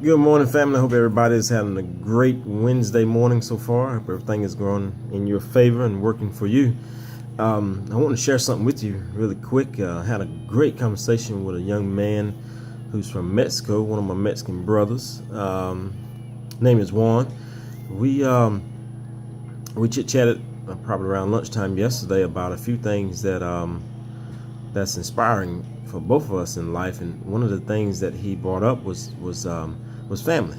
Good morning, family. I hope everybody is having a great Wednesday morning so far. I hope everything is going in your favor and working for you. I want to share something with you really quick. I had a great conversation with a young man who's from Mexico, one of my Mexican brothers. Name is Juan. We chit-chatted probably around lunchtime yesterday about a few things that's inspiring for both of us in life, and one of the things that he brought up was family.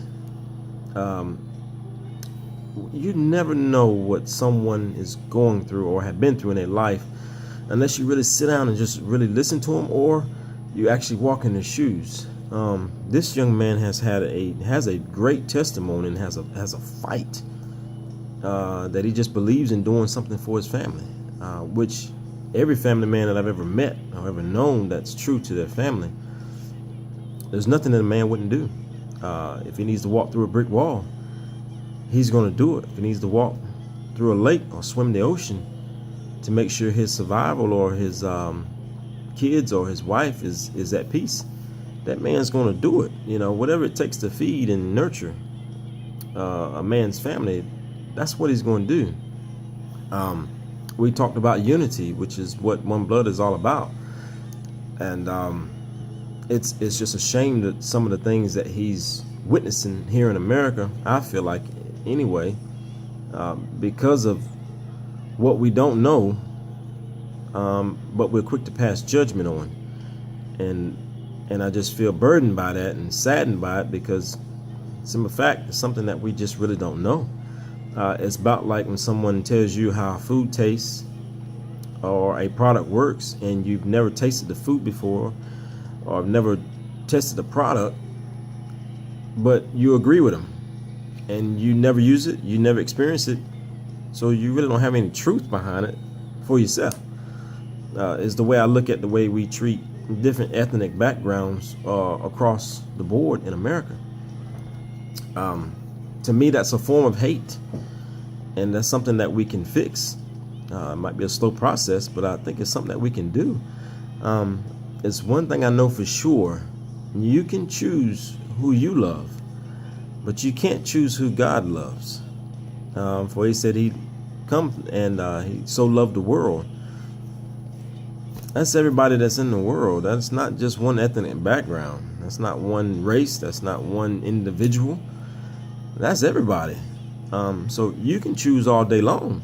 You never know what someone is going through or have been through in their life unless you really sit down and just really listen to them, or you actually walk in their shoes. This young man has a great testimony and has a fight that he just believes in doing something for his family, which every family man that I've ever met or ever known that's true to their family. There's nothing that a man wouldn't do. If he needs to walk through a brick wall, he's going to do it. If he needs to walk through a lake or swim the ocean to make sure his survival or his kids or his wife is at peace, that man's going to do it. You know, whatever it takes to feed and nurture a man's family, that's what he's going to do. We talked about unity, which is what One Blood is all about, and it's just a shame that some of the things that he's witnessing here in America, I feel like anyway, because of what we don't know, but we're quick to pass judgment on, and I just feel burdened by that and saddened by it, because simple fact, it's something that we just really don't know. It's about like when someone tells you how food tastes or a product works and you've never tasted the food before or never tested the product, but you agree with them and you never use it, you never experience it, so you really don't have any truth behind it for yourself. Is the way I look at the way we treat different ethnic backgrounds across the board in America. To me, that's a form of hate, and that's something that we can fix. It might be a slow process, but I think it's something that we can do. It's one thing I know for sure: you can choose who you love, but you can't choose who God loves. For he said he come and he so loved the world. That's everybody that's in the world. That's not just one ethnic background. That's not one race. That's not one individual. That's everybody. So you can choose all day long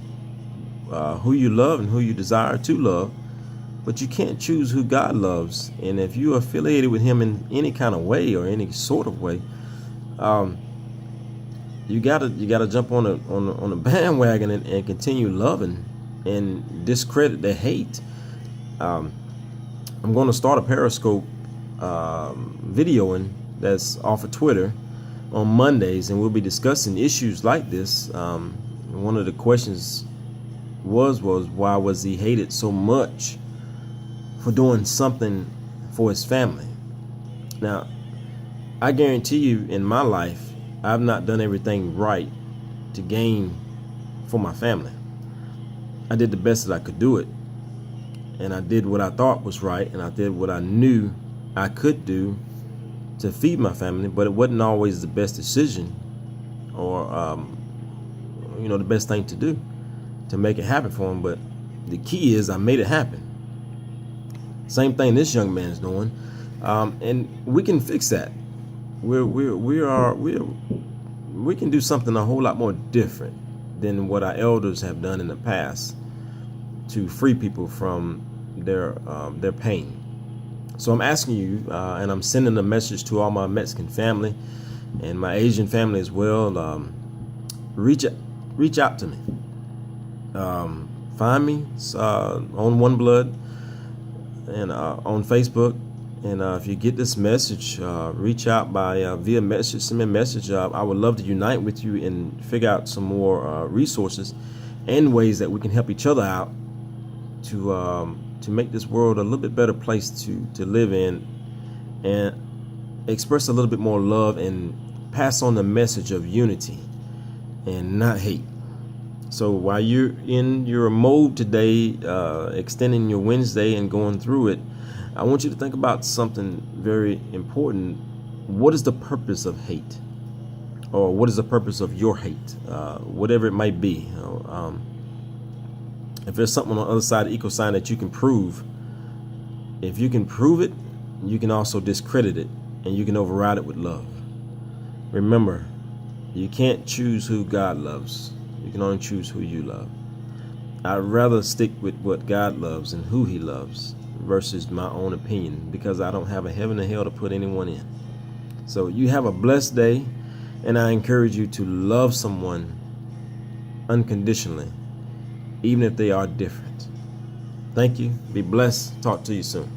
who you love and who you desire to love, but you can't choose who God loves. And if you're affiliated with him in any kind of way or any sort of way, you gotta jump on a bandwagon and continue loving and discredit the hate. I'm going to start a Periscope videoing that's off of Twitter on Mondays, and we'll be discussing issues like this. One of the questions was why was he hated so much for doing something for his family? Now, I guarantee you, in my life, I've not done everything right to gain for my family. I did the best that I could do it, and I did what I thought was right, and I did what I knew I could do to feed my family, but it wasn't always the best decision or the best thing to do to make it happen for him. But the key is I made it happen. Same thing this young man is doing, and we can fix that. We can do something a whole lot more different than what our elders have done in the past to free people from their pain. So I'm asking you, and I'm sending a message to all my Mexican family and my Asian family as well. Reach out to me. Find me on One Blood and on Facebook. And if you get this message, reach out by via message. Send me a message. I would love to unite with you and figure out some more resources and ways that we can help each other out to make this world a little bit better place to live in, and express a little bit more love and pass on the message of unity and not hate. So while you're in your mode today, extending your Wednesday and going through it, I want you to think about something very important what is the purpose of hate? Or what is the purpose of your hate? Whatever it might be. If there's something on the other side of the equal sign that you can prove, if you can prove it, you can also discredit it, and you can override it with love. Remember, you can't choose who God loves. You can only choose who you love. I'd rather stick with what God loves and who he loves versus my own opinion, because I don't have a heaven or hell to put anyone in. So you have a blessed day, and I encourage you to love someone unconditionally, even if they are different. Thank you. Be blessed. Talk to you soon.